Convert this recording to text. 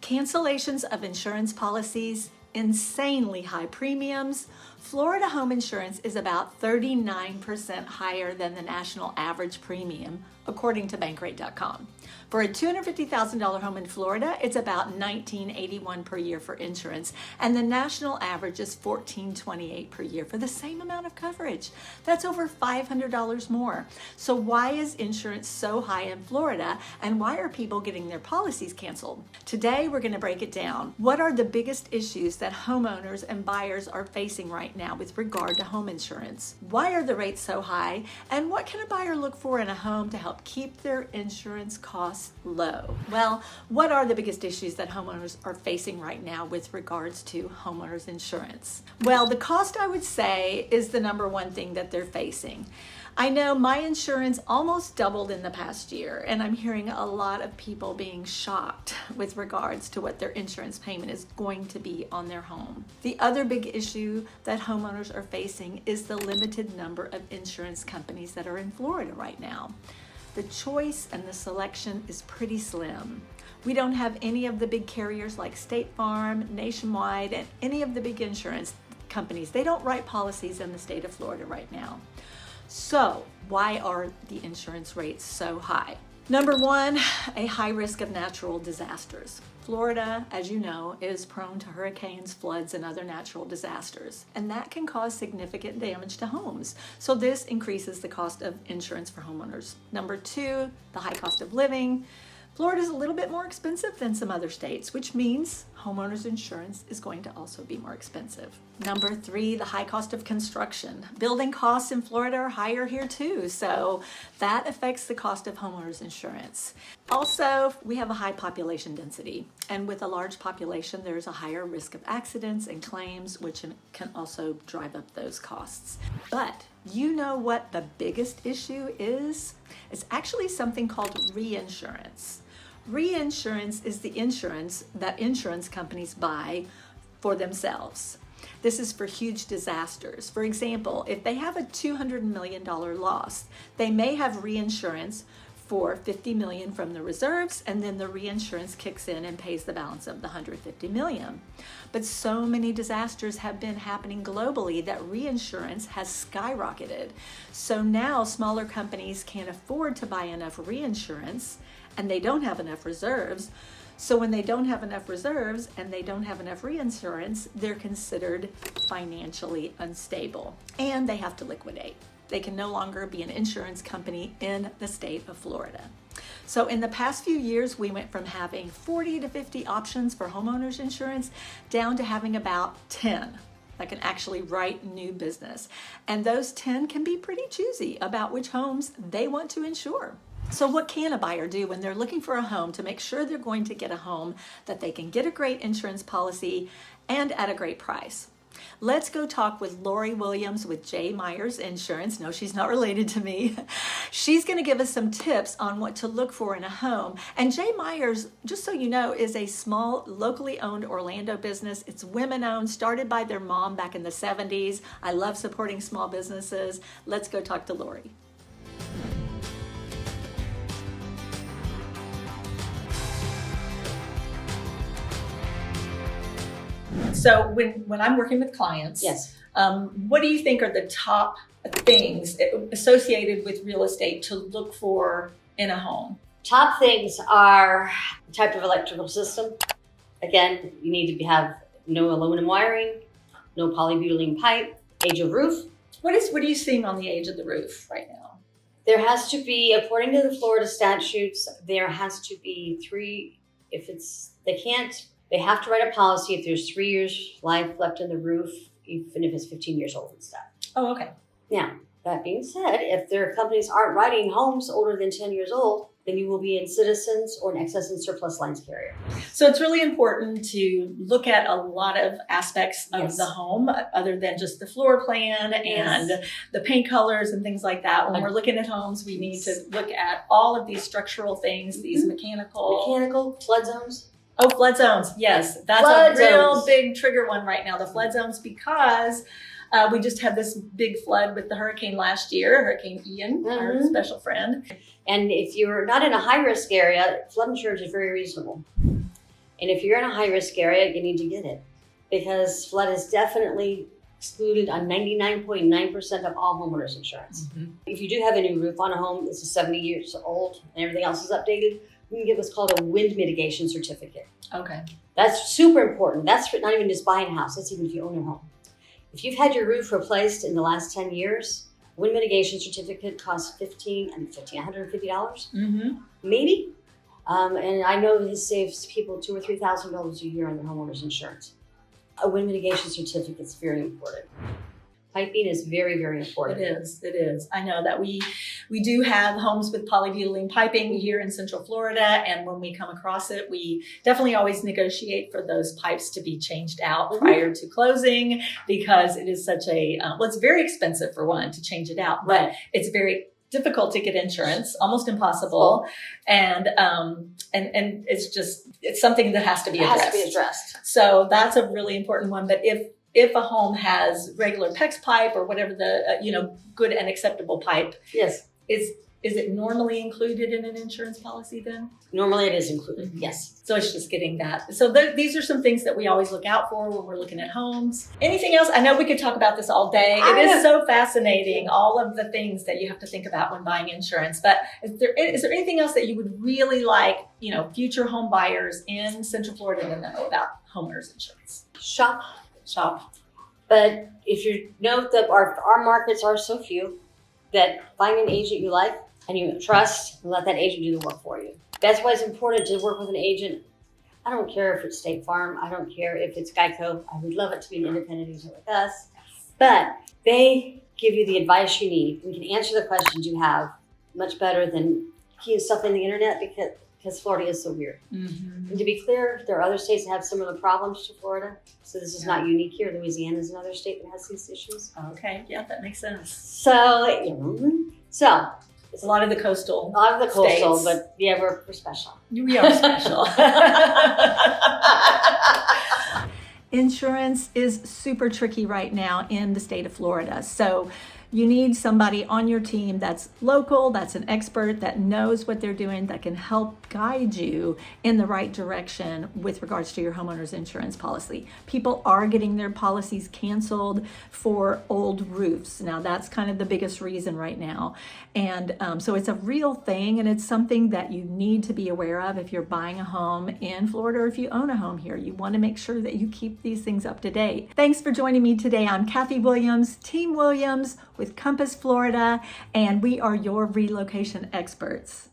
cancellations of insurance policies, insanely high premiums. Florida home insurance is about 39% higher than the national average premium, according to Bankrate.com. For a $250,000 home in Florida, it's about $19.81 per year for insurance, and the national average is $14.28 per year for the same amount of coverage. That's over $500 more. So why is insurance so high in Florida, and why are people getting their policies canceled? Today, we're going to break it down. What are the biggest issues that homeowners and buyers are facing right now with regard to home insurance? Why are the rates so high, and what can a buyer look for in a home to help keep their insurance costs low? Well, what are the biggest issues that homeowners are facing right now with regards to homeowners insurance? Well, the cost, I would say, is the number one thing that they're facing. I know my insurance almost doubled in the past year, and I'm hearing a lot of people being shocked with regards to what their insurance payment is going to be on their home. The other big issue that homeowners are facing is the limited number of insurance companies that are in Florida right now. The choice and the selection is pretty slim. We don't have any of the big carriers like State Farm, Nationwide, and any of the big insurance companies. They don't write policies in the state of Florida right now. So why are the insurance rates so high? Number one, a high risk of natural disasters. Florida, as you know, is prone to hurricanes, floods, and other natural disasters, and that can cause significant damage to homes. So this increases the cost of insurance for homeowners. Number two, the high cost of living. Florida is a little bit more expensive than some other states, which means homeowners insurance is going to also be more expensive. Number three, the high cost of construction. Building costs in Florida are higher here too, so that affects the cost of homeowners insurance. Also, we have a high population density, and with a large population, there's a higher risk of accidents and claims, which can also drive up those costs. But you know what the biggest issue is? It's actually something called reinsurance. Reinsurance is the insurance that insurance companies buy for themselves. This is for huge disasters. For example, if they have a $200 million loss, they may have reinsurance for $50 million from the reserves, and then the reinsurance kicks in and pays the balance of the $150 million. But so many disasters have been happening globally that reinsurance has skyrocketed. So now smaller companies can't afford to buy enough reinsurance, and they don't have enough reserves. So when they don't have enough reserves and they don't have enough reinsurance, they're considered financially unstable, and they have to liquidate. They can no longer be an insurance company in the state of Florida. So in the past few years, we went from having 40 to 50 options for homeowners insurance down to having about 10 that can actually write new business. And those 10 can be pretty choosy about which homes they want to insure. So what can a buyer do when they're looking for a home to make sure they're going to get a home that they can get a great insurance policy and at a great price? Let's go talk with Lori Williams with J. Myers Insurance. No, she's not related to me. She's going to give us some tips on what to look for in a home. And J. Myers, just so you know, is a small, locally owned Orlando business. It's women-owned, started by their mom back in the 70s. I love supporting small businesses. Let's go talk to Lori. So when I'm working with clients, Yes. What do you think are the top things associated with real estate to look for in a home? Top things are type of electrical system. Again, you need to have no aluminum wiring, no polybutylene pipe, age of roof. What are you seeing on the age of the roof right now? There has to be, according to the Florida statutes, there has to be they have to write a policy if there's 3 years life left in the roof, even if it's 15 years old and stuff. Oh, okay. Now, that being said, if their companies aren't writing homes older than 10 years old, then you will be in Citizens or an excess and surplus lines carrier. So it's really important to look at a lot of aspects of Yes. the home other than just the floor plan and the paint colors and things like that. When we're looking at homes, we need to look at all of these structural things, these Mechanical, flood zones. Oh, flood zones. Yes, that's Flood a real zones. big trigger one right now, the flood zones, because we just had this big flood with the hurricane last year, Hurricane Ian, our special friend. And if you're not in a high-risk area, flood insurance is very reasonable. And if you're in a high-risk area, you need to get it, because flood is definitely excluded on 99.9% of all homeowners insurance. Mm-hmm. If you do have a new roof on a home, this is 70 years old, and everything else is updated, you can get what's called a wind mitigation certificate. Okay. That's super important. That's for not even just buying a house, that's even if you own a home. If you've had your roof replaced in the last 10 years, wind mitigation certificate costs $150, Mm-hmm. maybe. And I know this saves people $2,000 or $3,000 a year on their homeowner's insurance. A wind mitigation certificate is very important. Piping is very, very important. It is. I know that we do have homes with polybutylene piping here in Central Florida, and when we come across it, we definitely always negotiate for those pipes to be changed out prior to closing, because it is such a, well, it's very expensive for one to change it out, but it's very difficult to get insurance, almost impossible. And it's something that has to be addressed. It has to be addressed. So that's a really important one. But if a home has regular PEX pipe or whatever the, good and acceptable pipe, Yes. is it normally included in an insurance policy then? Normally it is included, Mhm. yes. So it's just getting that. So these are some things that we always look out for when we're looking at homes. Anything else? I know we could talk about this all day. It is so fascinating, all of the things that you have to think about when buying insurance. But is there anything else that you would really like, future home buyers in Central Florida to know about homeowners insurance? Shop. But If you note that our markets are so few, that find an agent you like and you trust and let that agent do the work for you. That's why it's important to work with an agent. I don't care if it's State Farm. I don't care if it's Geico. I would love it to be an independent agent with us. But they give you the advice you need and can answer the questions you have much better than keying stuff in the internet, because Florida is so weird. mm-hmm. And to be clear, there are other states that have similar problems to Florida. So this is not unique here. Louisiana is another state that has these issues. Okay, yeah, that makes sense. So A lot of the coastal. a lot of the coastal, states. but yeah, we're special. We are special. Insurance is super tricky right now in the state of Florida. So you need somebody on your team that's local, that's an expert, that knows what they're doing, that can help guide you in the right direction with regards to your homeowner's insurance policy. People are getting their policies canceled for old roofs. Now that's kind of the biggest reason right now. And so it's a real thing, and it's something that you need to be aware of if you're buying a home in Florida or if you own a home here. You want to make sure that you keep these things up to date. Thanks for joining me today. I'm Kathy Williams, Team Williams with Compass Florida, and we are your relocation experts.